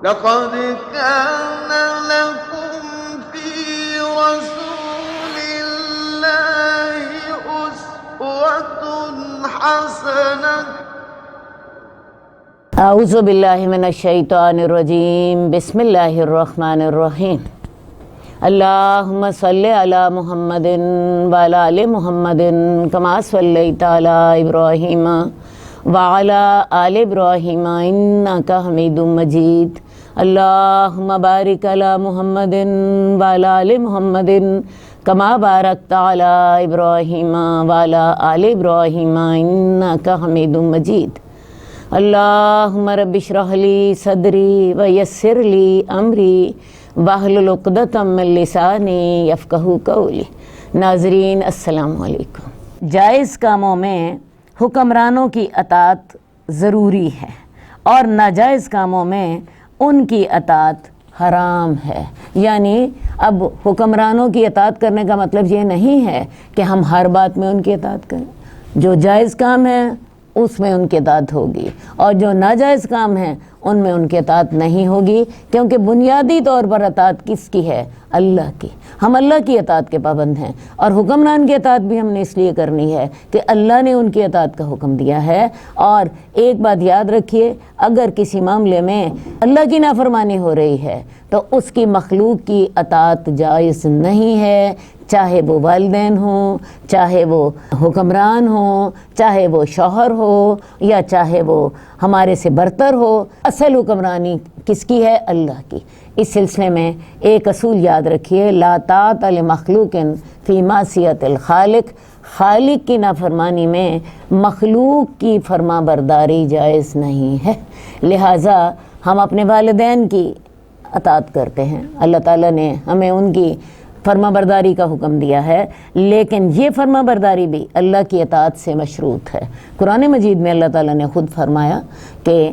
لقد كان لكم في رسول الله أسوة حسنة اعوذ باللہ من الشیطان الرجیم بسم اللہ الرحمن الرحیم اللہم صلی علی محمد وعلی آل محمد کما صلیت علی ابراہیم وعلی آل ابراہیم انک حمید مجید اللہم بارک علی محمد وعلی آل محمد کما بارکت علی ابراہیم وعلی آل ابراہیم انک حمید مجید اللہم رب اشرح لی صدری ویسر لی امری واحلل عقدۃ من لسانی یفقہوا قولی۔ ناظرین السلام علیکم۔ جائز کاموں میں حکمرانوں کی اطاعت ضروری ہے اور ناجائز کاموں میں ان کی اطاعت حرام ہے۔ یعنی اب حکمرانوں کی اطاعت کرنے کا مطلب یہ نہیں ہے کہ ہم ہر بات میں ان کی اطاعت کریں۔ جو جائز کام ہے اس میں ان کی اطاعت ہوگی اور جو ناجائز کام ہیں ان میں ان کی اطاعت نہیں ہوگی، کیونکہ بنیادی طور پر اطاعت کس کی ہے؟ اللہ کی۔ ہم اللہ کی اطاعت کے پابند ہیں اور حکمران کی اطاعت بھی ہم نے اس لیے کرنی ہے کہ اللہ نے ان کی اطاعت کا حکم دیا ہے۔ اور ایک بات یاد رکھیے، اگر کسی معاملے میں اللہ کی نافرمانی ہو رہی ہے تو اس کی مخلوق کی اطاعت جائز نہیں ہے، چاہے وہ والدین ہوں، چاہے وہ حکمران ہوں، چاہے وہ شوہر ہو یا چاہے وہ ہمارے سے برتر ہو۔ اصل حکمرانی کس کی ہے؟ اللہ کی۔ اس سلسلے میں ایک اصول یاد رکھیے، لا طاعۃ لمخلوق فی معصیۃ الخالق۔ خالق کی نافرمانی میں مخلوق کی فرما برداری جائز نہیں ہے۔ لہٰذا ہم اپنے والدین کی اطاعت کرتے ہیں، اللہ تعالیٰ نے ہمیں ان کی فرما برداری کا حکم دیا ہے، لیکن یہ فرما برداری بھی اللہ کی اطاعت سے مشروط ہے۔ قرآن مجید میں اللہ تعالیٰ نے خود فرمایا کہ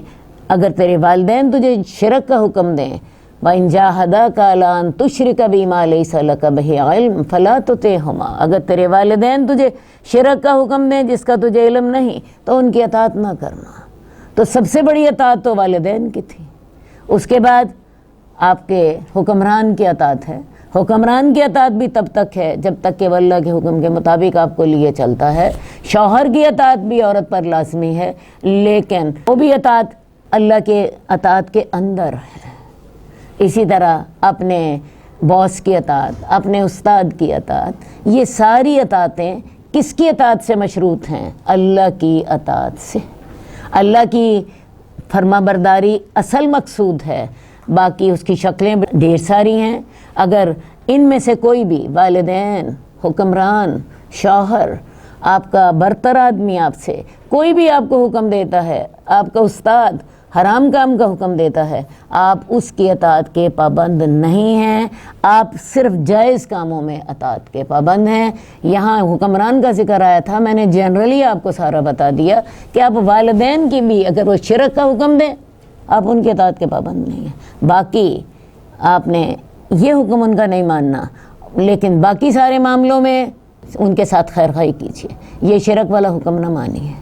اگر تیرے والدین تجھے شرک کا حکم دیں وَإِن جَاهَدَاكَ عَلَىٰ أَن تُشْرِكَ بِي مَا لَيْسَ لَكَ بِهِ عِلْمٌ فَلَا تُطِعْهُمَا، اگر تیرے والدین تجھے شرک کا حکم دیں جس کا تجھے علم نہیں تو ان کی اطاعت نہ کرنا۔ تو سب سے بڑی اطاعت تو والدین کی تھی۔ اس کے بعد آپ کے حکمران کی اطاعت ہے۔ حکمران کی اطاعت بھی تب تک ہے جب تک کہ وہ اللہ کے حکم کے مطابق آپ کو لیے چلتا ہے۔ شوہر کی اطاعت بھی عورت پر لازمی ہے، لیکن وہ بھی اطاعت اللہ کے اطاعت کے اندر ہے۔ اسی طرح اپنے باس کی اطاعت، اپنے استاد کی اطاعت، یہ ساری اطاعتیں کس کی اطاعت سے مشروط ہیں؟ اللہ کی اطاعت سے۔ اللہ کی فرما برداری اصل مقصود ہے، باقی اس کی شکلیں ڈھیر ساری ہیں۔ اگر ان میں سے کوئی بھی والدین، حکمران، شوہر، آپ کا برتر آدمی آپ سے کوئی بھی آپ کو حکم دیتا ہے، آپ کا استاد حرام کام کا حکم دیتا ہے، آپ اس کی اطاعت کے پابند نہیں ہیں، آپ صرف جائز کاموں میں اطاعت کے پابند ہیں۔ یہاں حکمران کا ذکر آیا تھا، میں نے جنرلی آپ کو سارا بتا دیا کہ آپ والدین کی بھی اگر وہ شرک کا حکم دیں آپ ان کی اطاعت کے پابند نہیں ہیں۔ باقی آپ نے یہ حکم ان کا نہیں ماننا، لیکن باقی سارے معاملوں میں ان کے ساتھ خیر خواہی کیجیے، یہ شرک والا حکم نہ مانیے،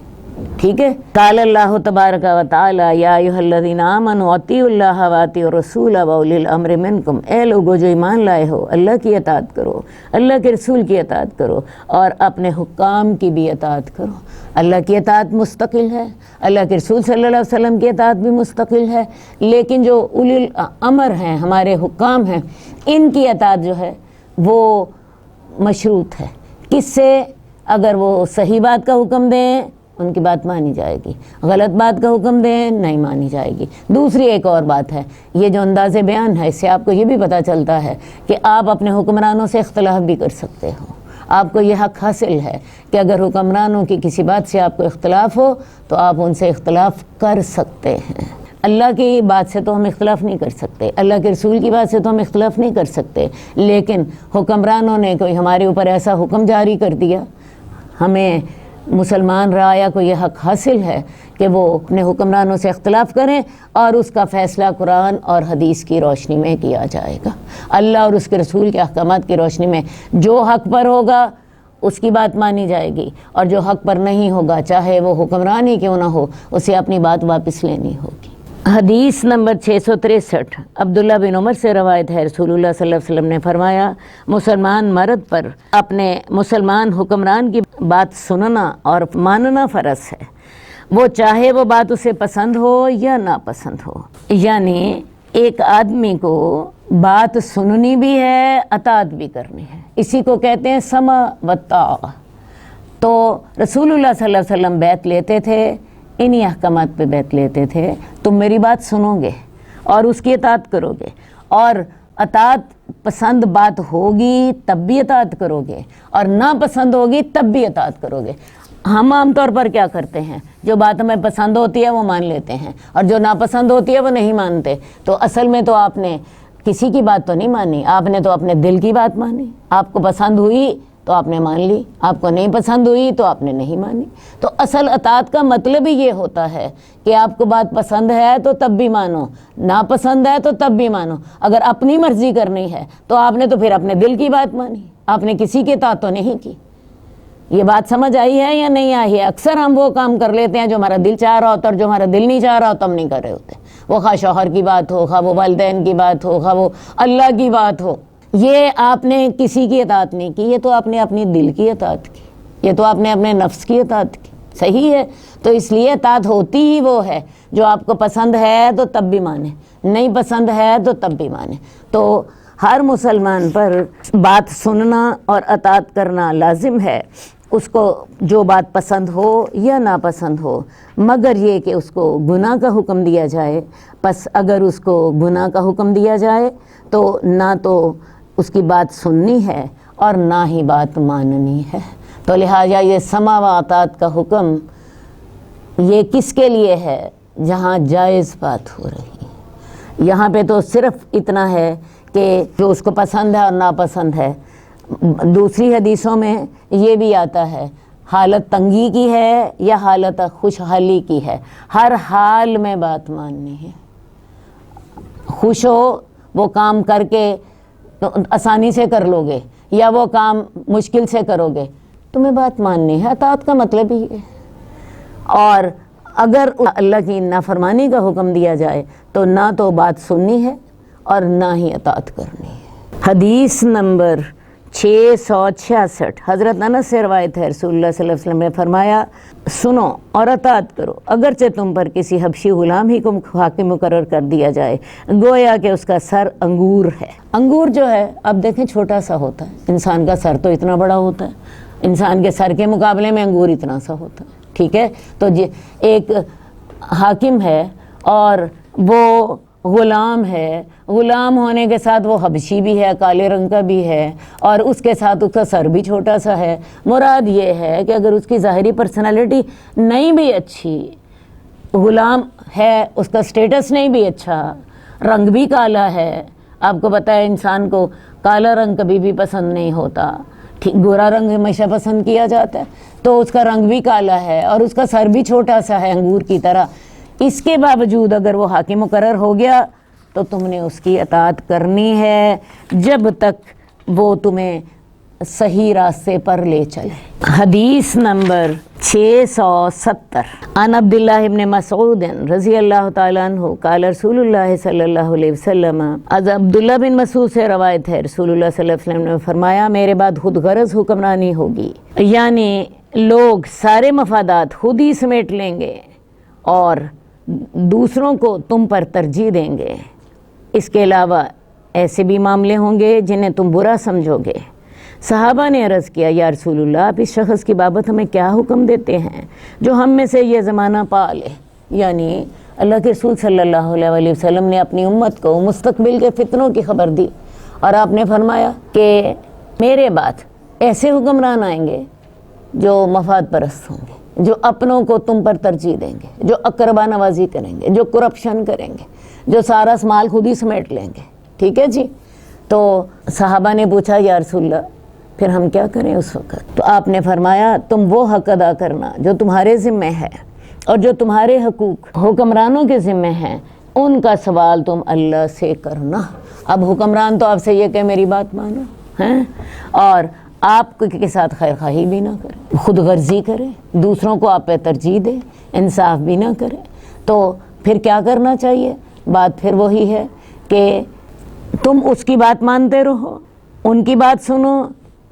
ٹھیک ہے؟ قال اللہ تبارک و تعالی یا ایھا الذین آمنوا اطیعوا اللہ واطیعوا الرسول واولی الامر منکم، اے لوگو جو ایمان لائے ہو اللہ کی اطاعت کرو، اللہ کے رسول کی اطاعت کرو اور اپنے حکام کی بھی اطاعت کرو۔ اللہ کی اطاعت مستقل ہے، اللہ کے رسول صلی اللہ علیہ وسلم کی اطاعت بھی مستقل ہے، لیکن جو اولی الامر ہیں، ہمارے حکام ہیں، ان کی اطاعت جو ہے وہ مشروط ہے۔ کس سے؟ اگر وہ صحیح بات کا حکم دیں ان کی بات مانی جائے گی، غلط بات کا حکم دیں نہیں مانی جائے گی۔ دوسری ایک اور بات ہے، یہ جو انداز بیان ہے اس سے آپ کو یہ بھی پتہ چلتا ہے کہ آپ اپنے حکمرانوں سے اختلاف بھی کر سکتے ہو۔ آپ کو یہ حق حاصل ہے کہ اگر حکمرانوں کی کسی بات سے آپ کو اختلاف ہو تو آپ ان سے اختلاف کر سکتے ہیں۔ اللہ کی بات سے تو ہم اختلاف نہیں کر سکتے، اللہ کے رسول کی بات سے تو ہم اختلاف نہیں کر سکتے، لیکن حکمرانوں نے کوئی ہمارے اوپر ایسا حکم جاری کر دیا، ہمیں مسلمان رعایا کو یہ حق حاصل ہے کہ وہ اپنے حکمرانوں سے اختلاف کریں اور اس کا فیصلہ قرآن اور حدیث کی روشنی میں کیا جائے گا۔ اللہ اور اس کے رسول کے احکامات کی روشنی میں جو حق پر ہوگا اس کی بات مانی جائے گی، اور جو حق پر نہیں ہوگا چاہے وہ حکمران ہی کیوں نہ ہو اسے اپنی بات واپس لینی ہوگی۔ حدیث نمبر 663 عبداللہ بن عمر سے روایت ہے، رسول اللہ صلی اللہ علیہ وسلم نے فرمایا مسلمان مرد پر اپنے مسلمان حکمران کی بات سننا اور ماننا فرض ہے، وہ چاہے وہ بات اسے پسند ہو یا ناپسند ہو۔ یعنی ایک آدمی کو بات سننی بھی ہے، اطاعت بھی کرنی ہے، اسی کو کہتے ہیں سمع و طاعہ۔ تو رسول اللہ صلی اللہ علیہ وسلم بیعت لیتے تھے، انہی احکامات پہ بیعت لیتے تھے، تم میری بات سنو گے اور اس کی اطاعت کرو گے، اور اطاعت پسند بات ہوگی تب بھی اطاعت کرو گے، اور ناپسند ہوگی تب بھی اطاعت کرو گے۔ ہم عام طور پر کیا کرتے ہیں، جو بات ہمیں پسند ہوتی ہے وہ مان لیتے ہیں، اور جو ناپسند ہوتی ہے وہ نہیں مانتے۔ تو اصل میں تو آپ نے کسی کی بات تو نہیں مانی، آپ نے تو اپنے دل کی بات مانی۔ آپ کو پسند ہوئی تو آپ نے مان لی، آپ کو نہیں پسند ہوئی تو آپ نے نہیں مانی۔ تو اصل اطاعت کا مطلب ہی یہ ہوتا ہے کہ آپ کو بات پسند ہے تو تب بھی مانو، ناپسند ہے تو تب بھی مانو۔ اگر اپنی مرضی کرنی ہے تو آپ نے تو پھر اپنے دل کی بات مانی، آپ نے کسی کی اطاعت تو نہیں کی۔ یہ بات سمجھ آئی ہے یا نہیں آئی ہے؟ اکثر ہم وہ کام کر لیتے ہیں جو ہمارا دل چاہ رہا ہوتا ہے، اور جو ہمارا دل نہیں چاہ رہا ہوتا ہم نہیں کر رہے ہوتے۔ وہ خواہ شوہر کی بات ہو، خواہ وہ والدین کی بات ہو، خواہ وہ اللہ کی بات ہو، یہ آپ نے کسی کی اطاعت نہیں کی، یہ تو آپ نے اپنی دل کی اطاعت کی، یہ تو آپ نے اپنے نفس کی اطاعت کی۔ صحیح ہے؟ تو اس لیے اطاعت ہوتی ہی وہ ہے جو آپ کو پسند ہے تو تب بھی مانے، نہیں پسند ہے تو تب بھی مانے۔ تو ہر مسلمان پر بات سننا اور اطاعت کرنا لازم ہے، اس کو جو بات پسند ہو یا ناپسند ہو، مگر یہ کہ اس کو گناہ کا حکم دیا جائے۔ پس اگر اس کو گناہ کا حکم دیا جائے تو نہ تو اس کی بات سننی ہے اور نہ ہی بات ماننی ہے۔ تو لہٰذا یہ سمع و اطاعت کا حکم یہ کس کے لیے ہے؟ جہاں جائز بات ہو رہی ہے۔ یہاں پہ تو صرف اتنا ہے کہ جو اس کو پسند ہے اور ناپسند ہے۔ دوسری حدیثوں میں یہ بھی آتا ہے حالت تنگی کی ہے یا حالت خوشحالی کی ہے، ہر حال میں بات ماننی ہے۔ خوش ہو وہ کام کر کے تو آسانی سے کر لو گے، یا وہ کام مشکل سے کرو گے، تمہیں بات ماننی ہے۔ اطاعت کا مطلب ہی ہے۔ اور اگر اللہ کی نافرمانی کا حکم دیا جائے تو نہ تو بات سننی ہے اور نہ ہی اطاعت کرنی ہے۔ حدیث نمبر 666 حضرت انس سے روایت ہے، رسول اللہ صلی اللہ علیہ وسلم نے فرمایا سنو اور اطاعت کرو، اگرچہ تم پر کسی حبشی غلام ہی کو حاکم مقرر کر دیا جائے، گویا کہ اس کا سر انگور ہے۔ انگور جو ہے اب دیکھیں چھوٹا سا ہوتا ہے، انسان کا سر تو اتنا بڑا ہوتا ہے، انسان کے سر کے مقابلے میں انگور اتنا سا ہوتا ہے، ٹھیک ہے؟ تو ایک حاکم ہے اور وہ غلام ہے، غلام ہونے کے ساتھ وہ حبشی بھی ہے، کالے رنگ کا بھی ہے، اور اس کے ساتھ اس کا سر بھی چھوٹا سا ہے۔ مراد یہ ہے کہ اگر اس کی ظاہری پرسنالٹی نہیں بھی اچھی، غلام ہے، اس کا سٹیٹس نہیں بھی اچھا، رنگ بھی کالا ہے، آپ کو پتہ ہے انسان کو کالا رنگ کبھی بھی پسند نہیں ہوتا، گورا رنگ ہمیشہ پسند کیا جاتا ہے، تو اس کا رنگ بھی کالا ہے اور اس کا سر بھی چھوٹا سا ہے انگور کی طرح، اس کے باوجود اگر وہ حاکم مقرر ہو گیا تو تم نے اس کی اطاعت کرنی ہے جب تک وہ تمہیں صحیح راستے پر لے چلے۔ حدیث نمبر 670 عن عبداللہ ابن مسعود رضی اللہ تعالیٰ عنہ قال رسول اللہ صلی اللہ علیہ وسلم، از عبداللہ بن مسعود سے روایت ہے، رسول اللہ صلی اللہ علیہ وسلم نے فرمایا میرے بعد خود غرض حکمرانی ہوگی، یعنی لوگ سارے مفادات خود ہی سمیٹ لیں گے اور دوسروں کو تم پر ترجیح دیں گے۔ اس کے علاوہ ایسے بھی معاملے ہوں گے جنہیں تم برا سمجھو گے۔ صحابہ نے عرض کیا یا رسول اللہ، آپ اس شخص کی بابت ہمیں کیا حکم دیتے ہیں جو ہم میں سے یہ زمانہ پا لے؟ یعنی اللہ کے رسول صلی اللہ علیہ وسلم نے اپنی امت کو مستقبل کے فتنوں کی خبر دی، اور آپ نے فرمایا کہ میرے بعد ایسے حکمران آئیں گے جو مفاد پرست ہوں گے، جو اپنوں کو تم پر ترجیح دیں گے، جو اقربا نوازی کریں گے، جو کرپشن کریں گے، جو سارا مال خود ہی سمیٹ لیں گے، ٹھیک ہے جی؟ تو صحابہ نے پوچھا یا رسول اللہ پھر ہم کیا کریں اس وقت؟ تو آپ نے فرمایا تم وہ حق ادا کرنا جو تمہارے ذمہ ہے، اور جو تمہارے حقوق حکمرانوں کے ذمہ ہیں ان کا سوال تم اللہ سے کرنا۔ اب حکمران تو آپ سے یہ کہ میری بات مانو ہیں، اور آپ کے ساتھ خیر خواہی بھی نہ کرے، خود غرضی کرے، دوسروں کو آپ پہ ترجیح دے، انصاف بھی نہ کرے، تو پھر کیا کرنا چاہیے؟ بات پھر وہی ہے کہ تم اس کی بات مانتے رہو، ان کی بات سنو۔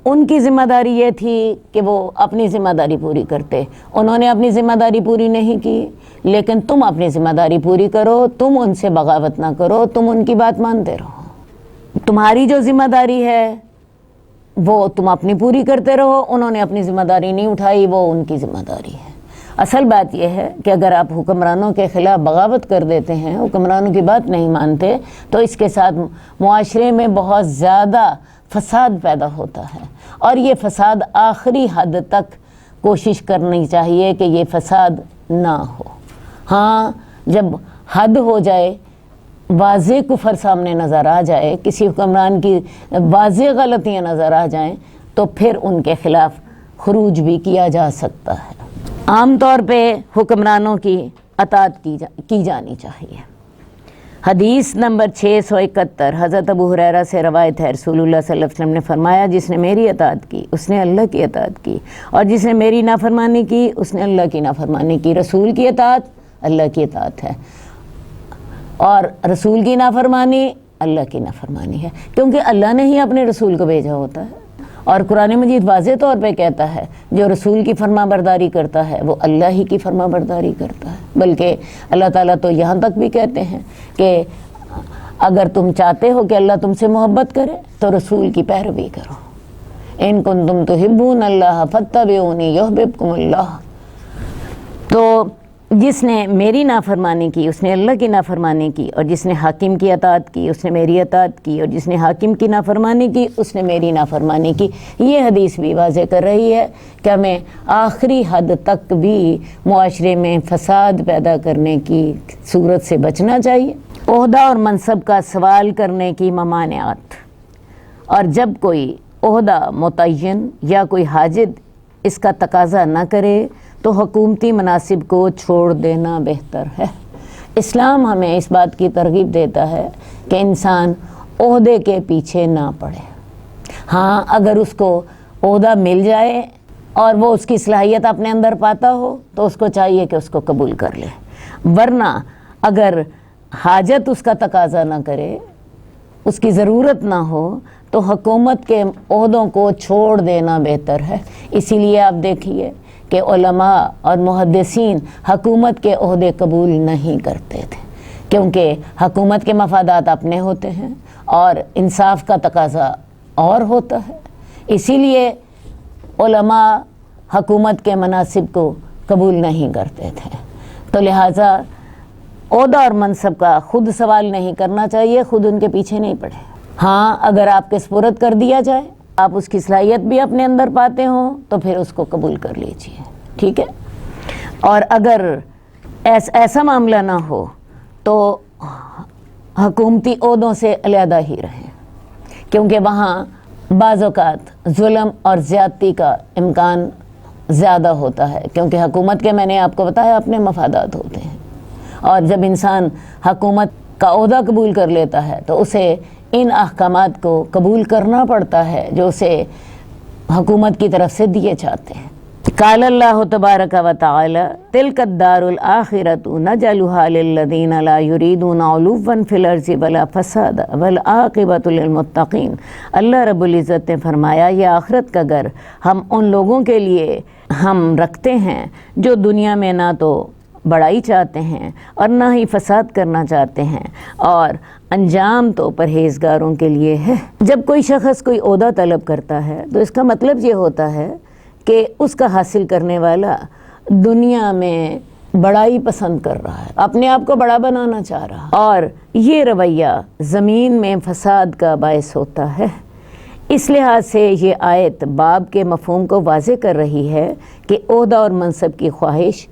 ان کی ذمہ داری یہ تھی کہ وہ اپنی ذمہ داری پوری کرتے، انہوں نے اپنی ذمہ داری پوری نہیں کی، لیکن تم اپنی ذمہ داری پوری کرو، تم ان سے بغاوت نہ کرو، تم ان کی بات مانتے رہو۔ تمہاری جو ذمہ داری ہے وہ تم اپنی پوری کرتے رہو، انہوں نے اپنی ذمہ داری نہیں اٹھائی، وہ ان کی ذمہ داری ہے۔ اصل بات یہ ہے کہ اگر آپ حکمرانوں کے خلاف بغاوت کر دیتے ہیں، حکمرانوں کی بات نہیں مانتے، تو اس کے ساتھ معاشرے میں بہت زیادہ فساد پیدا ہوتا ہے، اور یہ فساد آخری حد تک کوشش کرنی چاہیے کہ یہ فساد نہ ہو۔ ہاں، جب حد ہو جائے، واضح کفر سامنے نظر آ جائے، کسی حکمران کی واضح غلطیاں نظر آ جائیں، تو پھر ان کے خلاف خروج بھی کیا جا سکتا ہے۔ عام طور پہ حکمرانوں کی اطاعت کی جانی چاہیے۔ حدیث نمبر 671 حضرت ابو ہریرہ سے روایت ہے، رسول اللہ صلی اللہ علیہ وسلم نے فرمایا، جس نے میری اطاعت کی اس نے اللہ کی اطاعت کی، اور جس نے میری نافرمانی کی اس نے اللہ کی نافرمانی کی۔ رسول کی اطاعت اللہ کی اطاعت ہے، اور رسول کی نافرمانی اللہ کی نافرمانی ہے، کیونکہ اللہ نے ہی اپنے رسول کو بھیجا ہوتا ہے۔ اور قرآن مجید واضح طور پہ کہتا ہے جو رسول کی فرما برداری کرتا ہے وہ اللہ ہی کی فرما برداری کرتا ہے۔ بلکہ اللہ تعالیٰ تو یہاں تک بھی کہتے ہیں کہ اگر تم چاہتے ہو کہ اللہ تم سے محبت کرے تو رسول کی پیروی کرو۔ ان کنتم تحبون اللہ فاتبعونی یحببکم اللہ۔ تو جس نے میری نافرمانی کی اس نے اللہ کی نافرمانی کی، اور جس نے حاکم کی اطاعت کی اس نے میری اطاعت کی، اور جس نے حاکم کی نافرمانی کی اس نے میری نافرمانی کی۔ یہ حدیث بھی واضح کر رہی ہے کہ ہمیں آخری حد تک بھی معاشرے میں فساد پیدا کرنے کی صورت سے بچنا چاہیے۔ عہدہ اور منصب کا سوال کرنے کی ممانعات، اور جب کوئی عہدہ متعین یا کوئی حاجت اس کا تقاضا نہ کرے تو حکومتی مناصب کو چھوڑ دینا بہتر ہے۔ اسلام ہمیں اس بات کی ترغیب دیتا ہے کہ انسان عہدے کے پیچھے نہ پڑے۔ ہاں، اگر اس کو عہدہ مل جائے اور وہ اس کی صلاحیت اپنے اندر پاتا ہو تو اس کو چاہیے کہ اس کو قبول کر لے، ورنہ اگر حاجت اس کا تقاضا نہ کرے، اس کی ضرورت نہ ہو، تو حکومت کے عہدوں کو چھوڑ دینا بہتر ہے۔ اسی لیے آپ دیکھیے کہ علماء اور محدثین حکومت کے عہدے قبول نہیں کرتے تھے، کیونکہ حکومت کے مفادات اپنے ہوتے ہیں اور انصاف کا تقاضا اور ہوتا ہے۔ اسی لیے علماء حکومت کے مناصب کو قبول نہیں کرتے تھے۔ تو لہٰذا عہدہ اور منصب کا خود سوال نہیں کرنا چاہیے، خود ان کے پیچھے نہیں پڑے۔ ہاں، اگر آپ کے سپرد کر دیا جائے، آپ اس کی صلاحیت بھی اپنے اندر پاتے ہوں، تو پھر اس کو قبول کر لیجئے، ٹھیک ہے۔ اور اگر ایسا معاملہ نہ ہو تو حکومتی عہدوں سے علیحدہ ہی رہیں، کیونکہ وہاں بعض اوقات ظلم اور زیادتی کا امکان زیادہ ہوتا ہے، کیونکہ حکومت کے میں نے آپ کو بتایا اپنے مفادات ہوتے ہیں، اور جب انسان حکومت کا عہدہ قبول کر لیتا ہے تو اسے ان احکامات کو قبول کرنا پڑتا ہے جو اسے حکومت کی طرف سے دیے جاتے ہیں۔ قال اللہ تبارک و تعالی تلک الدار الآخرۃ نجعلها للذین لا یریدون علوا فی الارض ولا فسادا والعاقبۃ للمتقین۔ اللہ رب العزت نے فرمایا یہ آخرت کا گھر ہم ان لوگوں کے لیے ہم رکھتے ہیں جو دنیا میں نہ تو بڑائی چاہتے ہیں اور نہ ہی فساد کرنا چاہتے ہیں، اور انجام تو پرہیزگاروں کے لیے ہے۔ جب کوئی شخص کوئی عہدہ طلب کرتا ہے تو اس کا مطلب یہ ہوتا ہے کہ اس کا حاصل کرنے والا دنیا میں بڑائی پسند کر رہا ہے، اپنے آپ کو بڑا بنانا چاہ رہا ہے، اور یہ رویہ زمین میں فساد کا باعث ہوتا ہے۔ اس لحاظ سے یہ آیت باب کے مفہوم کو واضح کر رہی ہے کہ عہدہ اور منصب کی خواہش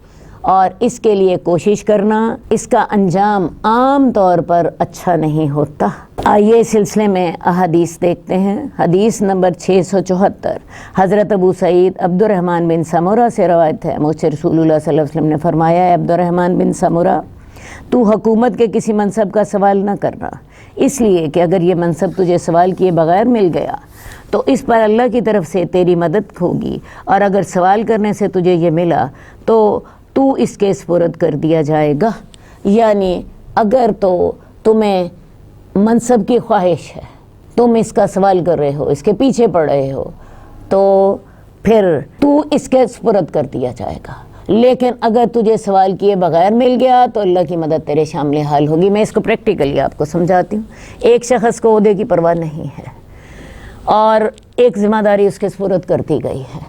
اور اس کے لیے کوشش کرنا، اس کا انجام عام طور پر اچھا نہیں ہوتا۔ آئیے اس سلسلے میں احادیث دیکھتے ہیں۔ حدیث نمبر 674 حضرت ابو سعید عبد الرحمن بن سمرہ سے روایت ہے، مجھ سے رسول اللہ صلی اللہ علیہ وسلم نے فرمایا، اے عبد الرحمن بن سمرہ، تو حکومت کے کسی منصب کا سوال نہ کرنا، اس لیے کہ اگر یہ منصب تجھے سوال کیے بغیر مل گیا تو اس پر اللہ کی طرف سے تیری مدد ہوگی، اور اگر سوال کرنے سے تجھے یہ ملا تو اس کے سپرد کر دیا جائے گا۔ یعنی اگر تو تمہیں منصب کی خواہش ہے، تم اس کا سوال کر رہے ہو، اس کے پیچھے پڑ رہے ہو، تو پھر تو اس کے سپرد کر دیا جائے گا۔ لیکن اگر تجھے سوال کیے بغیر مل گیا تو اللہ کی مدد تیرے شامل حال ہوگی۔ میں اس کو پریکٹیکلی آپ کو سمجھاتی ہوں۔ ایک شخص کو عہدے کی پرواہ نہیں ہے اور ایک ذمہ داری اس کے سپرد کر دی گئی ہے۔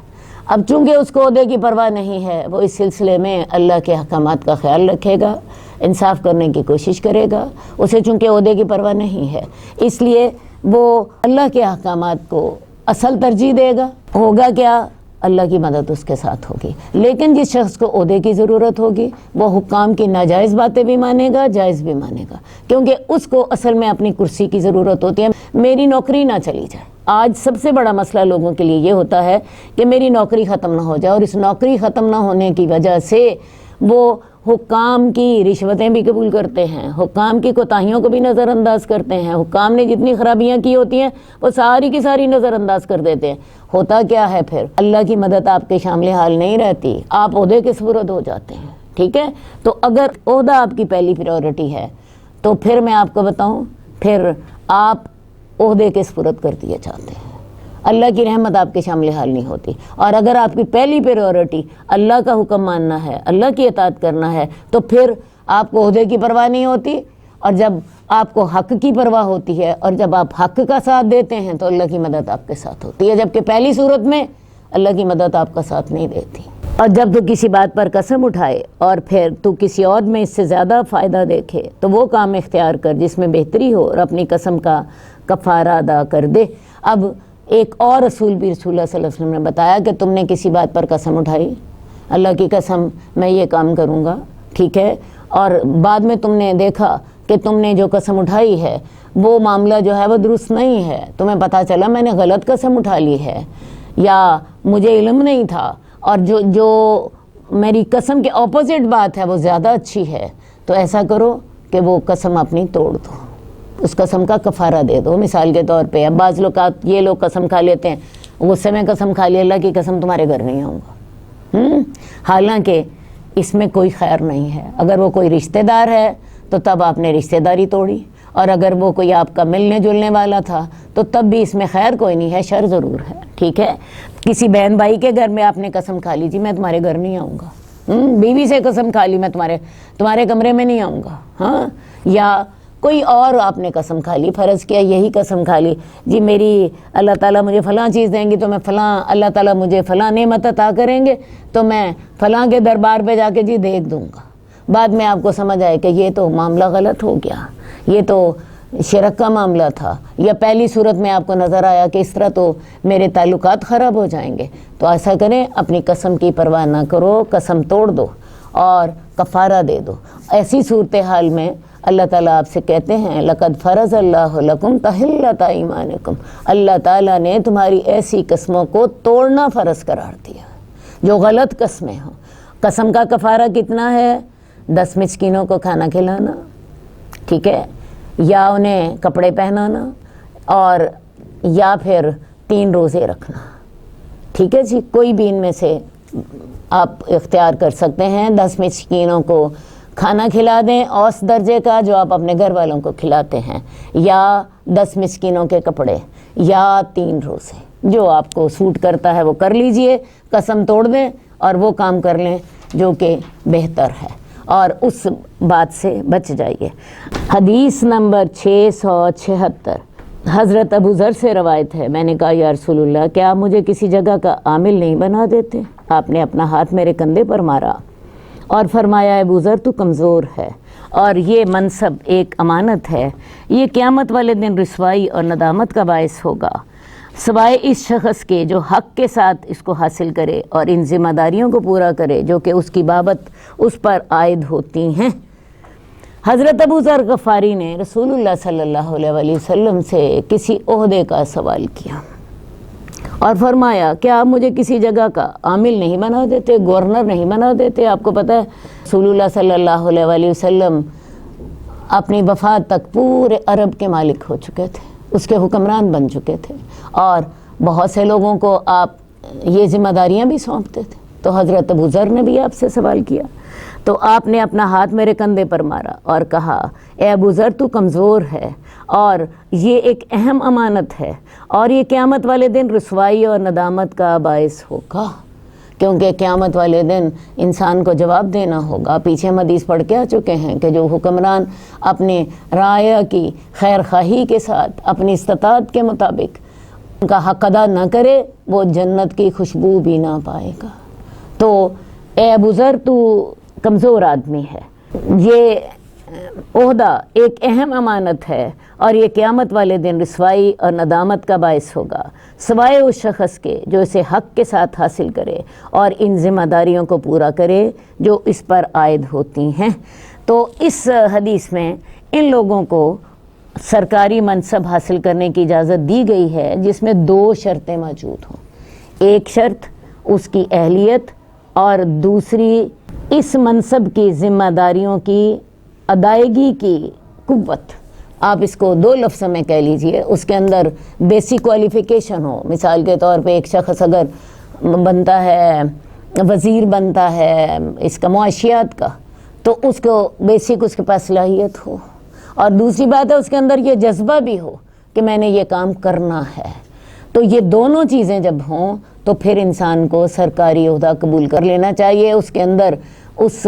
اب چونکہ اس کو عہدے کی پرواہ نہیں ہے، وہ اس سلسلے میں اللہ کے احکامات کا خیال رکھے گا، انصاف کرنے کی کوشش کرے گا۔ اسے چونکہ عہدے کی پرواہ نہیں ہے، اس لیے وہ اللہ کے احکامات کو اصل ترجیح دے گا۔ ہوگا کیا؟ اللہ کی مدد اس کے ساتھ ہوگی۔ لیکن جس شخص کو عہدے کی ضرورت ہوگی وہ حکام کی ناجائز باتیں بھی مانے گا، جائز بھی مانے گا، کیونکہ اس کو اصل میں اپنی کرسی کی ضرورت ہوتی ہے۔ میری نوکری نہ چلی جائے۔ آج سب سے بڑا مسئلہ لوگوں کے لیے یہ ہوتا ہے کہ میری نوکری ختم نہ ہو جائے، اور اس نوکری ختم نہ ہونے کی وجہ سے وہ حکام کی رشوتیں بھی قبول کرتے ہیں، حکام کی کوتاہیوں کو بھی نظر انداز کرتے ہیں، حکام نے جتنی خرابیاں کی ہوتی ہیں وہ ساری کی ساری نظر انداز کر دیتے ہیں۔ ہوتا کیا ہے پھر؟ اللہ کی مدد آپ کے شامل حال نہیں رہتی، آپ عہدے کے سپرد ہو جاتے ہیں۔ ٹھیک ہے؟ تو اگر عہدہ آپ کی پہلی پریورٹی ہے تو پھر میں آپ کو بتاؤں، پھر آپ عہدے کے سپرد کر دیے جاتے ہیں، اللہ کی رحمت آپ کے شامل حال نہیں ہوتی۔ اور اگر آپ کی پہلی پریورٹی اللہ کا حکم ماننا ہے، اللہ کی اطاعت کرنا ہے، تو پھر آپ کو عہدے کی پرواہ نہیں ہوتی، اور جب آپ کو حق کی پرواہ ہوتی ہے اور جب آپ حق کا ساتھ دیتے ہیں تو اللہ کی مدد آپ کے ساتھ ہوتی ہے، جبکہ پہلی صورت میں اللہ کی مدد آپ کا ساتھ نہیں دیتی۔ اور جب تو کسی بات پر قسم اٹھائے اور پھر تو کسی اور میں اس سے زیادہ فائدہ دیکھے تو وہ کام اختیار کر جس میں بہتری ہو اور اپنی قسم کا کفارہ ادا کر دے۔ اب ایک اور رسول بھی رسول اللہ صلی اللہ علیہ وسلم نے بتایا کہ تم نے کسی بات پر قسم اٹھائی، اللہ کی قسم میں یہ کام کروں گا، ٹھیک ہے، اور بعد میں تم نے دیکھا کہ تم نے جو قسم اٹھائی ہے وہ معاملہ جو ہے وہ درست نہیں ہے، تمہیں پتہ چلا میں نے غلط قسم اٹھا لی ہے یا مجھے علم نہیں تھا، اور جو میری قسم کے اپوزٹ بات ہے وہ زیادہ اچھی ہے، تو ایسا کرو کہ وہ قسم اپنی توڑ دو، اس قسم کا کفارہ دے دو۔ مثال کے طور پہ اب بعض لوگ یہ لوگ قسم کھا لیتے ہیں، غصے میں قسم کھا لی، اللہ کی قسم تمہارے گھر نہیں آؤں گا، حالانکہ اس میں کوئی خیر نہیں ہے۔ اگر وہ کوئی رشتہ دار ہے تو تب آپ نے رشتہ داری توڑی، اور اگر وہ کوئی آپ کا ملنے جلنے والا تھا تو تب بھی اس میں خیر کوئی نہیں ہے، شر ضرور ہے، ٹھیک ہے۔ کسی بہن بھائی کے گھر میں آپ نے قسم کھا لی، جی میں تمہارے گھر نہیں آؤں گا، بیوی سے قسم کھا لی میں تمہارے کمرے میں نہیں آؤں گا، ہاں، یا کوئی اور آپ نے قسم کھا لی، فرض کیا یہی قسم کھا لی، جی میری اللہ تعالیٰ مجھے فلاں چیز دیں گی تو میں فلاں، اللہ تعالیٰ مجھے فلاں نعمت عطا کریں گے تو میں فلاں کے دربار پہ جا کے جی دیکھ دوں گا۔ بعد میں آپ کو سمجھ آئے کہ یہ تو معاملہ غلط ہو گیا، یہ تو شرک کا معاملہ تھا، یا پہلی صورت میں آپ کو نظر آیا کہ اس طرح تو میرے تعلقات خراب ہو جائیں گے، تو ایسا کریں اپنی قسم کی پرواہ نہ کرو، قسم توڑ دو اور کفارہ دے دو۔ ایسی صورتحال میں اللہ تعالیٰ آپ سے کہتے ہیں لَقَدْ فَرَضَ اللَّهُ لَكُمْ تَحِلَّةَ أَيْمَانِكُمْ، اللہ تعالیٰ نے تمہاری ایسی قسموں کو توڑنا فرض قرار دیا جو غلط قسمیں ہوں۔ قسم کا کفارہ کتنا ہے؟ 10 مسکینوں کو کھانا کھلانا، ٹھیک ہے، یا انہیں کپڑے پہنانا، اور یا پھر 3 روزے رکھنا، ٹھیک ہے جی، کوئی بھی ان میں سے آپ اختیار کر سکتے ہیں۔ 10 مسکینوں کو کھانا کھلا دیں اوسط درجے کا جو آپ اپنے گھر والوں کو کھلاتے ہیں، یا 10 مسکینوں کے کپڑے، یا 3 روزے، جو آپ کو سوٹ کرتا ہے وہ کر لیجئے، قسم توڑ دیں اور وہ کام کر لیں جو کہ بہتر ہے، اور اس بات سے بچ جائیے۔ حدیث نمبر 676، حضرت ابو ذر سے روایت ہے، میں نے کہا یا رسول اللہ کیا آپ مجھے کسی جگہ کا عامل نہیں بنا دیتے؟ آپ نے اپنا ہاتھ میرے کندھے پر مارا اور فرمایا ابو ذر تو کمزور ہے، اور یہ منصب ایک امانت ہے، یہ قیامت والے دن رسوائی اور ندامت کا باعث ہوگا، سوائے اس شخص کے جو حق کے ساتھ اس کو حاصل کرے اور ان ذمہ داریوں کو پورا کرے جو کہ اس کی بابت اس پر عائد ہوتی ہیں۔ حضرت ابو ذر غفاری نے رسول اللہ صلی اللہ علیہ وسلم سے کسی عہدے کا سوال کیا اور فرمایا کیا آپ مجھے کسی جگہ کا عامل نہیں بنا دیتے، گورنر نہیں بنا دیتے؟ آپ کو پتہ ہے رسول اللہ صلی اللہ علیہ وسلم اپنی وفات تک پورے عرب کے مالک ہو چکے تھے، اس کے حکمران بن چکے تھے، اور بہت سے لوگوں کو آپ یہ ذمہ داریاں بھی سونپتے تھے۔ تو حضرت ابو ذر نے بھی آپ سے سوال کیا، تو آپ نے اپنا ہاتھ میرے کندھے پر مارا اور کہا اے ابو ذر تو کمزور ہے اور یہ ایک اہم امانت ہے اور یہ قیامت والے دن رسوائی اور ندامت کا باعث ہوگا، کیونکہ قیامت والے دن انسان کو جواب دینا ہوگا۔ پیچھے ہم حدیث پڑھ کے آ چکے ہیں کہ جو حکمران اپنے رعایا کی خیر خواہی کے ساتھ اپنی استطاعت کے مطابق ان کا حق ادا نہ کرے وہ جنت کی خوشبو بھی نہ پائے گا۔ تو اے ابو ذر تو کمزور آدمی ہے، یہ عہدہ ایک اہم امانت ہے اور یہ قیامت والے دن رسوائی اور ندامت کا باعث ہوگا، سوائے اس شخص کے جو اسے حق کے ساتھ حاصل کرے اور ان ذمہ داریوں کو پورا کرے جو اس پر عائد ہوتی ہیں۔ تو اس حدیث میں ان لوگوں کو سرکاری منصب حاصل کرنے کی اجازت دی گئی ہے جس میں 2 شرطیں موجود ہوں۔ ایک شرط اس کی اہلیت اور دوسری اس منصب کی ذمہ داریوں کی ادائیگی کی قوت۔ آپ اس کو 2 لفظوں میں کہہ لیجئے، اس کے اندر بیسک کوالیفیکیشن ہو۔ مثال کے طور پہ ایک شخص اگر بنتا ہے وزیر بنتا ہے اس کا معاشیات کا، تو اس کو بیسک اس کے پاس صلاحیت ہو، اور دوسری بات ہے اس کے اندر یہ جذبہ بھی ہو کہ میں نے یہ کام کرنا ہے۔ تو یہ دونوں چیزیں جب ہوں تو پھر انسان کو سرکاری عہدہ قبول کر لینا چاہیے، اس کے اندر اس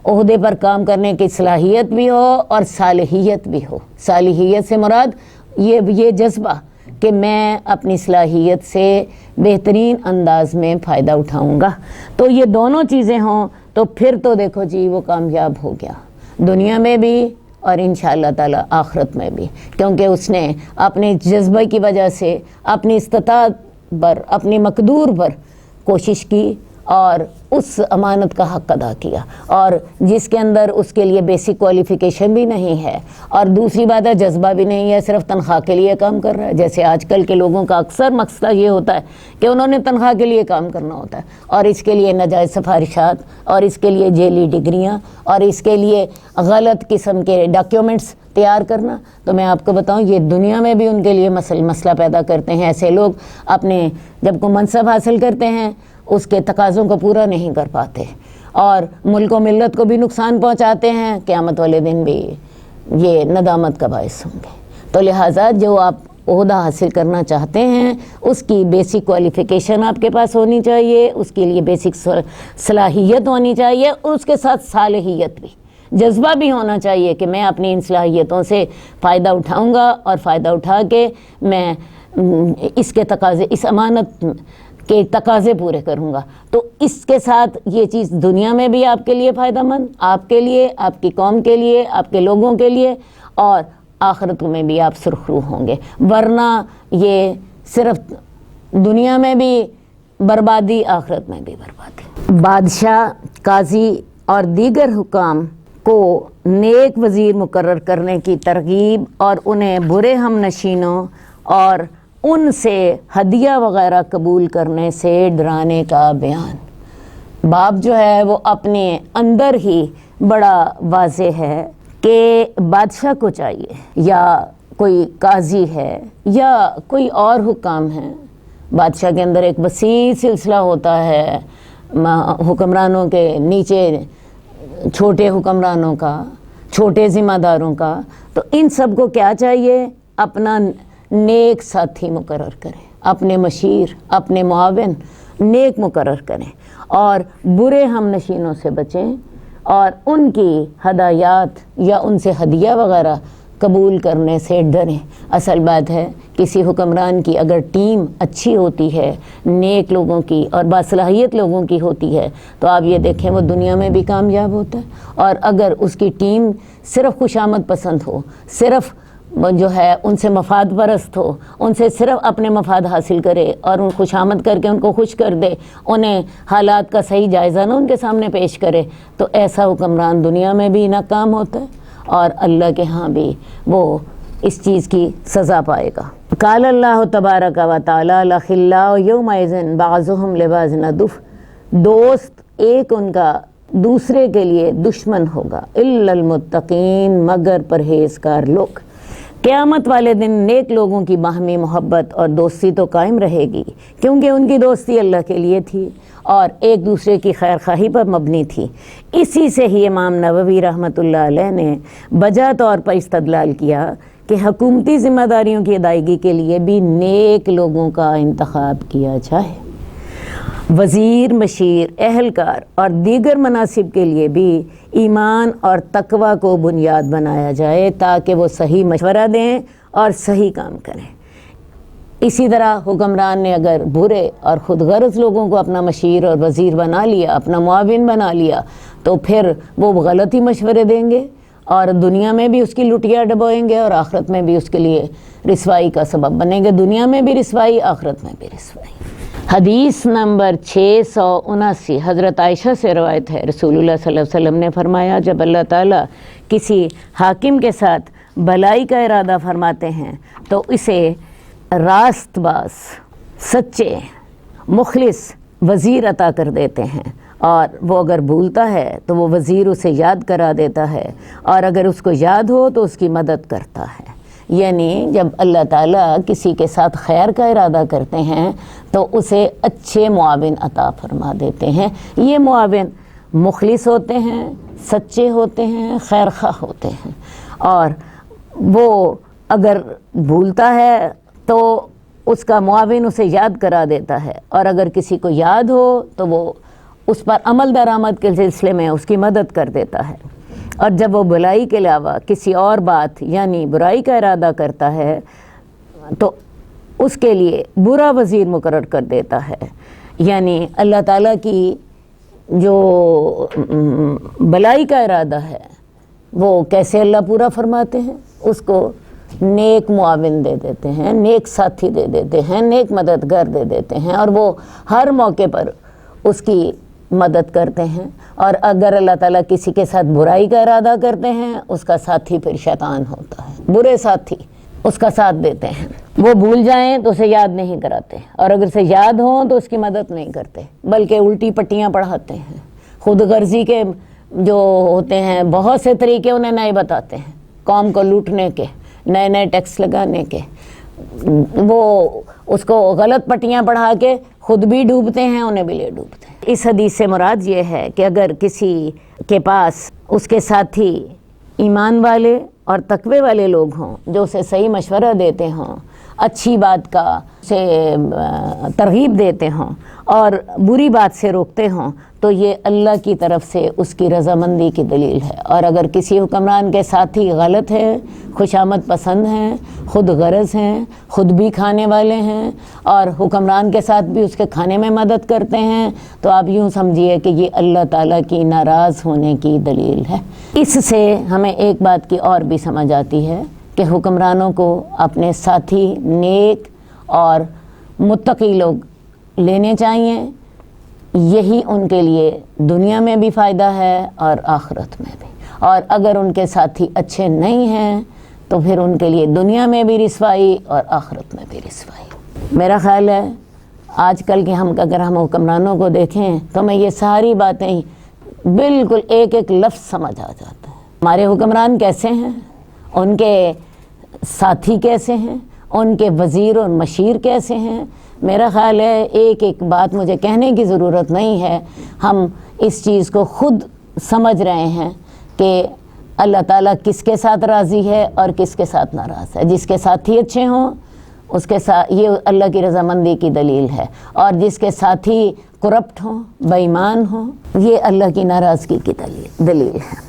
عہدے پر کام کرنے کی صلاحیت بھی ہو اور صالحیت بھی ہو۔ صالحیت سے مراد یہ جذبہ کہ میں اپنی صلاحیت سے بہترین انداز میں فائدہ اٹھاؤں گا۔ تو یہ دونوں چیزیں ہوں تو پھر تو دیکھو جی وہ کامیاب ہو گیا، دنیا میں بھی اور انشاءاللہ تعالی آخرت میں بھی، کیونکہ اس نے اپنے جذبے کی وجہ سے اپنی استطاعت پر اپنی مقدور پر کوشش کی اور اس امانت کا حق ادا کیا، اور جس کے اندر اس کے لیے بیسک کوالیفیکیشن بھی نہیں ہے اور دوسری بات ہے جذبہ بھی نہیں ہے، صرف تنخواہ کے لیے کام کر رہا ہے۔ جیسے آج کل کے لوگوں کا اکثر مقصد یہ ہوتا ہے کہ انہوں نے تنخواہ کے لیے کام کرنا ہوتا ہے، اور اس کے لیے ناجائز سفارشات اور اس کے لیے جعلی ڈگریاں اور اس کے لیے غلط قسم کے ڈاکیومنٹس تیار کرنا۔ تو میں آپ کو بتاؤں یہ دنیا میں بھی ان کے لیے مسئلہ پیدا کرتے ہیں۔ ایسے لوگ اپنے جب کوئی منصب حاصل کرتے ہیں اس کے تقاضوں کو پورا نہیں کر پاتے اور ملک و ملت کو بھی نقصان پہنچاتے ہیں، قیامت والے دن بھی یہ ندامت کا باعث ہوں گے۔ تو لہٰذا جو آپ عہدہ حاصل کرنا چاہتے ہیں اس کی بیسک کوالیفیکیشن آپ کے پاس ہونی چاہیے، اس کے لیے بیسک صلاحیت ہونی چاہیے، اور اس کے ساتھ صالحیت بھی، جذبہ بھی ہونا چاہیے کہ میں اپنی ان صلاحیتوں سے فائدہ اٹھاؤں گا اور فائدہ اٹھا کے میں اس کے تقاضے، اس امانت کے تقاضے پورے کروں گا۔ تو اس کے ساتھ یہ چیز دنیا میں بھی آپ کے لیے فائدہ مند، آپ کے لیے، آپ کی قوم کے لیے، آپ کے لوگوں کے لیے، اور آخرت میں بھی آپ سرخرو ہوں گے، ورنہ یہ صرف دنیا میں بھی بربادی، آخرت میں بھی بربادی۔ بادشاہ، قاضی اور دیگر حکام کو نیک وزیر مقرر کرنے کی ترغیب اور انہیں برے ہم نشینوں اور ان سے ہدیہ وغیرہ قبول کرنے سے ڈرانے کا بیان۔ باب جو ہے وہ اپنے اندر ہی بڑا واضح ہے کہ بادشاہ کو چاہیے یا کوئی قاضی ہے یا کوئی اور حکام ہے، بادشاہ کے اندر ایک وسیع سلسلہ ہوتا ہے حکمرانوں کے نیچے چھوٹے حکمرانوں کا، چھوٹے ذمہ داروں کا، تو ان سب کو کیا چاہیے؟ اپنا نیک ساتھی مقرر کریں، اپنے مشیر، اپنے معاون نیک مقرر کریں اور برے ہم نشینوں سے بچیں اور ان کی ہدایات یا ان سے ہدیہ وغیرہ قبول کرنے سے ڈریں۔ اصل بات ہے کسی حکمران کی اگر ٹیم اچھی ہوتی ہے، نیک لوگوں کی اور باصلاحیت لوگوں کی ہوتی ہے، تو آپ یہ دیکھیں وہ دنیا میں بھی کامیاب ہوتا ہے، اور اگر اس کی ٹیم صرف خوشامد پسند ہو، صرف جو ہے ان سے مفاد پرست ہو، ان سے صرف اپنے مفاد حاصل کرے اور ان خوشامد کر کے ان کو خوش کر دے، انہیں حالات کا صحیح جائزہ نہ ان کے سامنے پیش کرے، تو ایسا حکمران دنیا میں بھی ناکام ہوتا ہے اور اللہ کے ہاں بھی وہ اس چیز کی سزا پائے گا۔ قال اللہ تبارک و تعالی الاخلاء یومئذ بعضهم لبعض عدو، دوست ایک ان کا دوسرے کے لیے دشمن ہوگا، الا المتقین، مگر پرہیزگار لوگ۔ قیامت والے دن نیک لوگوں کی باہمی محبت اور دوستی تو قائم رہے گی کیونکہ ان کی دوستی اللہ کے لیے تھی، اور ایک دوسرے کی خیر خواہی پر مبنی تھی۔ اسی سے ہی امام نووی رحمۃ اللہ علیہ نے بجا طور پر استدلال کیا کہ حکومتی ذمہ داریوں کی ادائیگی کے لیے بھی نیک لوگوں کا انتخاب کیا جائے، وزیر، مشیر، اہلکار اور دیگر مناصب کے لیے بھی ایمان اور تقوی کو بنیاد بنایا جائے تاکہ وہ صحیح مشورہ دیں اور صحیح کام کریں۔ اسی طرح حکمران نے اگر برے اور خود غرض لوگوں کو اپنا مشیر اور وزیر بنا لیا، اپنا معاون بنا لیا، تو پھر وہ غلط ہی مشورے دیں گے اور دنیا میں بھی اس کی لٹیا ڈبوئیں گے اور آخرت میں بھی اس کے لیے رسوائی کا سبب بنیں گے، دنیا میں بھی رسوائی، آخرت میں بھی رسوائی۔ حدیث نمبر 679 حضرت عائشہ سے روایت ہے، رسول اللہ صلی اللہ علیہ وسلم نے فرمایا، جب اللہ تعالیٰ کسی حاکم کے ساتھ بھلائی کا ارادہ فرماتے ہیں تو اسے راست باز، سچے، مخلص وزیر عطا کر دیتے ہیں، اور وہ اگر بھولتا ہے تو وہ وزیر اسے یاد کرا دیتا ہے، اور اگر اس کو یاد ہو تو اس کی مدد کرتا ہے۔ یعنی جب اللہ تعالیٰ کسی کے ساتھ خیر کا ارادہ کرتے ہیں تو اسے اچھے معاون عطا فرما دیتے ہیں۔ یہ معاون مخلص ہوتے ہیں، سچے ہوتے ہیں، خیر خواہ ہوتے ہیں، اور وہ اگر بھولتا ہے تو اس کا معاون اسے یاد کرا دیتا ہے، اور اگر کسی کو یاد ہو تو وہ اس پر عمل درآمد کے سلسلے میں اس کی مدد کر دیتا ہے۔ اور جب وہ بھلائی کے علاوہ کسی اور بات یعنی برائی کا ارادہ کرتا ہے تو اس کے لیے برا وزیر مقرر کر دیتا ہے۔ یعنی اللہ تعالیٰ کی جو بھلائی کا ارادہ ہے وہ کیسے اللہ پورا فرماتے ہیں؟ اس کو نیک معاون دے دیتے ہیں، نیک ساتھی دے دیتے ہیں، نیک مددگار دے دیتے ہیں، اور وہ ہر موقع پر اس کی مدد کرتے ہیں۔ اور اگر اللہ تعالیٰ کسی کے ساتھ برائی کا ارادہ کرتے ہیں، اس کا ساتھی پھر شیطان ہوتا ہے، برے ساتھی اس کا ساتھ دیتے ہیں۔ وہ بھول جائیں تو اسے یاد نہیں کراتے، اور اگر اسے یاد ہوں تو اس کی مدد نہیں کرتے، بلکہ الٹی پٹیاں پڑھاتے ہیں۔ خود غرضی کے جو ہوتے ہیں بہت سے طریقے انہیں نئے بتاتے ہیں، قوم کو لوٹنے کے، نئے نئے ٹیکس لگانے کے، وہ اس کو غلط پٹیاں پڑھا کے خود بھی ڈوبتے ہیں، انہیں بھی لے ڈوبتے ہیں۔ اس حدیث سے مراد یہ ہے کہ اگر کسی کے پاس اس کے ساتھی ایمان والے اور تقوی والے لوگ ہوں جو اسے صحیح مشورہ دیتے ہوں، اچھی بات کا سے ترغیب دیتے ہوں اور بری بات سے روکتے ہوں، تو یہ اللہ کی طرف سے اس کی رضامندی کی دلیل ہے۔ اور اگر کسی حکمران کے ساتھی غلط ہیں، خوشامد پسند ہیں، خود غرض ہیں، خود بھی کھانے والے ہیں اور حکمران کے ساتھ بھی اس کے کھانے میں مدد کرتے ہیں، تو آپ یوں سمجھیے کہ یہ اللہ تعالیٰ کی ناراض ہونے کی دلیل ہے۔ اس سے ہمیں ایک بات کی اور بھی سمجھ آتی ہے کہ حکمرانوں کو اپنے ساتھی نیک اور متقی لوگ لینے چاہیے، یہی ان کے لیے دنیا میں بھی فائدہ ہے اور آخرت میں بھی۔ اور اگر ان کے ساتھی اچھے نہیں ہیں تو پھر ان کے لیے دنیا میں بھی رسوائی اور آخرت میں بھی رسوائی۔ میرا خیال ہے آج کل کے اگر ہم حکمرانوں کو دیکھیں تو ہمیں یہ ساری باتیں بالکل ایک ایک لفظ سمجھ آ جاتا ہے۔ ہمارے حکمران کیسے ہیں، ان کے ساتھی کیسے ہیں، ان کے وزیر اور مشیر کیسے ہیں۔ میرا خیال ہے ایک ایک بات مجھے کہنے کی ضرورت نہیں ہے، ہم اس چیز کو خود سمجھ رہے ہیں کہ اللہ تعالیٰ کس کے ساتھ راضی ہے اور کس کے ساتھ ناراض ہے۔ جس کے ساتھی اچھے ہوں اس کے ساتھ یہ اللہ کی رضامندی کی دلیل ہے، اور جس کے ساتھی کرپٹ ہوں، بے ایمان ہوں، یہ اللہ کی ناراضگی کی دلیل ہے۔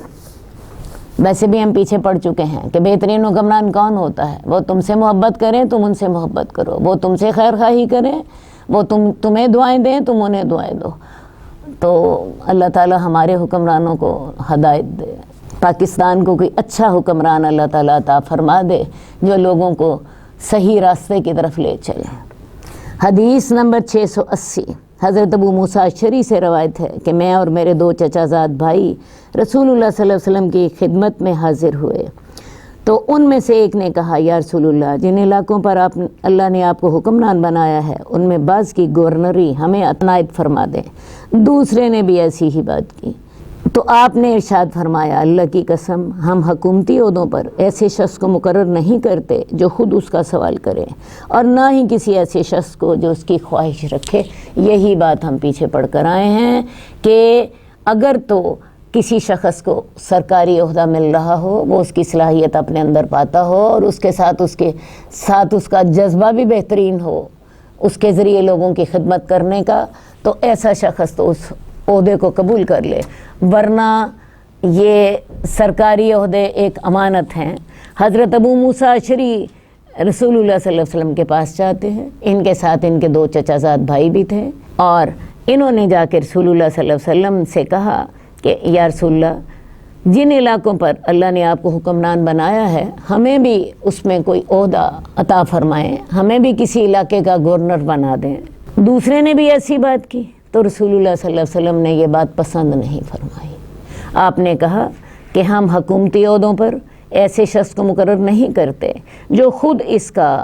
ویسے بھی ہم پیچھے پڑ چکے ہیں کہ بہترین حکمران کون ہوتا ہے؟ وہ تم سے محبت کریں، تم ان سے محبت کرو، وہ تم سے خیر خواہی کریں، وہ تمہیں دعائیں دیں، تم انہیں دعائیں دو۔ تو اللہ تعالی ہمارے حکمرانوں کو ہدایت دے، پاکستان کو کوئی اچھا حکمران اللہ تعالیٰ عطا فرما دے جو لوگوں کو صحیح راستے کی طرف لے چلے۔ حدیث نمبر 680 حضرت ابو موسیٰ اشعری سے روایت ہے کہ میں اور میرے 2 چچا زاد بھائی رسول اللہ صلی اللہ علیہ وسلم کی خدمت میں حاضر ہوئے، تو ان میں سے ایک نے کہا، یا رسول اللہ، جن علاقوں پر اللہ نے آپ کو حکمران بنایا ہے ان میں بعض کی گورنری ہمیں عنایت فرما دیں۔ دوسرے نے بھی ایسی ہی بات کی۔ تو آپ نے ارشاد فرمایا اللہ کی قسم ہم حکومتی عہدوں پر ایسے شخص کو مقرر نہیں کرتے جو خود اس کا سوال کرے اور نہ ہی کسی ایسے شخص کو جو اس کی خواہش رکھے۔ یہی بات ہم پیچھے پڑھ کر آئے ہیں کہ اگر تو کسی شخص کو سرکاری عہدہ مل رہا ہو، وہ اس کی صلاحیت اپنے اندر پاتا ہو اور اس کے ساتھ اس کا جذبہ بھی بہترین ہو اس کے ذریعے لوگوں کی خدمت کرنے کا، تو ایسا شخص تو اس عہدے کو قبول کر لے، ورنہ یہ سرکاری عہدے ایک امانت ہیں۔ حضرت ابو موسیٰ اشعری رسول اللہ صلی اللہ علیہ وسلم کے پاس جاتے ہیں، ان کے ساتھ ان کے 2 چچا زاد بھائی بھی تھے، اور انہوں نے جا کے رسول اللہ صلی اللہ علیہ وسلم سے کہا کہ یا رسول اللہ، جن علاقوں پر اللہ نے آپ کو حکمران بنایا ہے ہمیں بھی اس میں کوئی عہدہ عطا فرمائیں، ہمیں بھی کسی علاقے کا گورنر بنا دیں۔ دوسرے نے بھی ایسی بات کی تو رسول اللہ صلی اللہ علیہ وسلم نے یہ بات پسند نہیں فرمائی۔ آپ نے کہا کہ ہم حکومتی عہدوں پر ایسے شخص کو مقرر نہیں کرتے جو خود اس کا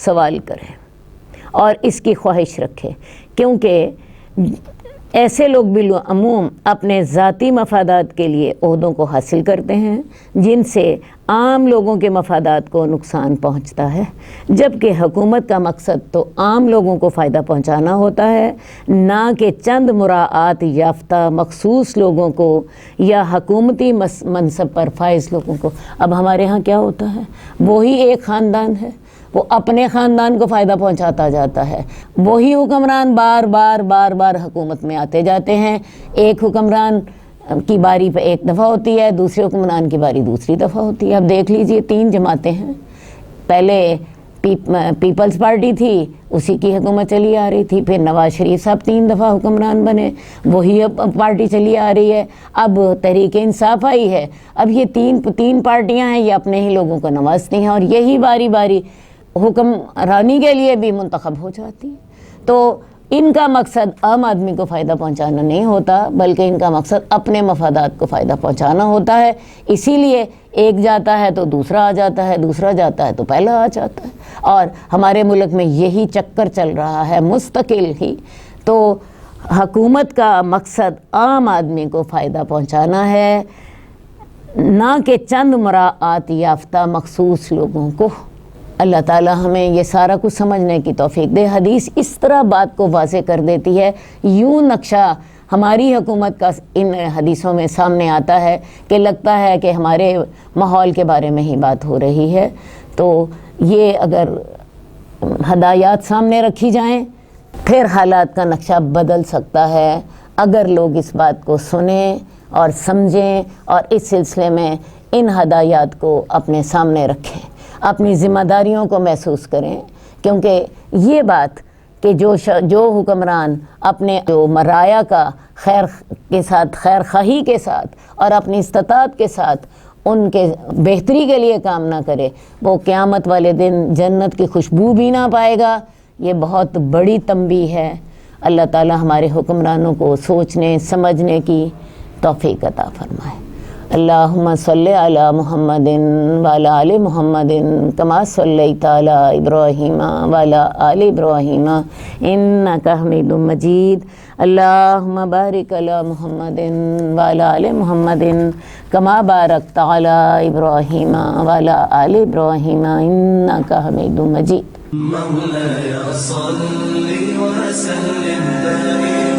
سوال کرے اور اس کی خواہش رکھے، کیونکہ ایسے لوگ بالعموم اپنے ذاتی مفادات کے لیے عہدوں کو حاصل کرتے ہیں جن سے عام لوگوں کے مفادات کو نقصان پہنچتا ہے، جبکہ حکومت کا مقصد تو عام لوگوں کو فائدہ پہنچانا ہوتا ہے، نہ کہ چند مراعات یافتہ مخصوص لوگوں کو یا حکومتی منصب پر فائز لوگوں کو۔ اب ہمارے ہاں کیا ہوتا ہے، وہی ایک خاندان ہے، وہ اپنے خاندان کو فائدہ پہنچاتا جاتا ہے، وہی حکمران بار بار حکومت میں آتے جاتے ہیں، ایک حکمران کی باری پہ ایک دفعہ ہوتی ہے، دوسرے حکمران کی باری دوسری دفعہ ہوتی ہے۔ اب دیکھ لیجئے 3 جماعتیں ہیں، پہلے پیپلز پارٹی تھی، اسی کی حکومت چلی آ رہی تھی، پھر نواز شریف صاحب 3 دفعہ حکمران بنے، وہی پارٹی چلی آ رہی ہے، اب تحریک انصاف آئی ہے، اب یہ تین پارٹیاں ہیں، یہ اپنے ہی لوگوں کو نوازتی ہیں اور یہی باری باری حکمرانی کے لیے بھی منتخب ہو جاتی ہیں۔ تو ان کا مقصد عام آدمی کو فائدہ پہنچانا نہیں ہوتا، بلکہ ان کا مقصد اپنے مفادات کو فائدہ پہنچانا ہوتا ہے، اسی لیے ایک جاتا ہے تو دوسرا آ جاتا ہے، دوسرا جاتا ہے تو پہلا آ جاتا ہے، اور ہمارے ملک میں یہی چکر چل رہا ہے مستقل ہی۔ تو حکومت کا مقصد عام آدمی کو فائدہ پہنچانا ہے، نہ کہ چند مراعات یافتہ مخصوص لوگوں کو۔ اللہ تعالی ہمیں یہ سارا کچھ سمجھنے کی توفیق دے۔ حدیث اس طرح بات کو واضح کر دیتی ہے، یوں نقشہ ہماری حکومت کا ان حدیثوں میں سامنے آتا ہے کہ لگتا ہے کہ ہمارے ماحول کے بارے میں ہی بات ہو رہی ہے۔ تو یہ اگر ہدایات سامنے رکھی جائیں پھر حالات کا نقشہ بدل سکتا ہے، اگر لوگ اس بات کو سنیں اور سمجھیں اور اس سلسلے میں ان ہدایات کو اپنے سامنے رکھیں، اپنی ذمہ داریوں کو محسوس کریں، کیونکہ یہ بات کہ جو حکمران اپنے جو مرایا کا خیر کے ساتھ، خیر خواہی کے ساتھ اور اپنی استطاعت کے ساتھ ان کے بہتری کے لیے کام نہ کرے، وہ قیامت والے دن جنت کی خوشبو بھی نہ پائے گا۔ یہ بہت بڑی تنبیہ ہے۔ اللہ تعالی ہمارے حکمرانوں کو سوچنے سمجھنے کی توفیق عطا فرمائے۔ اللہم صلی علی محمد وعلی آل محمد کما صلیت علی ابراہیم وعلی آل ابراہیم انک حمید مجید۔ اللہم بارک علی محمد وعلی آل محمد کما بارکت علی ابراہیم وعلی آل ابراہیم انک حمید مجید۔ مولاي صل وسلم دائما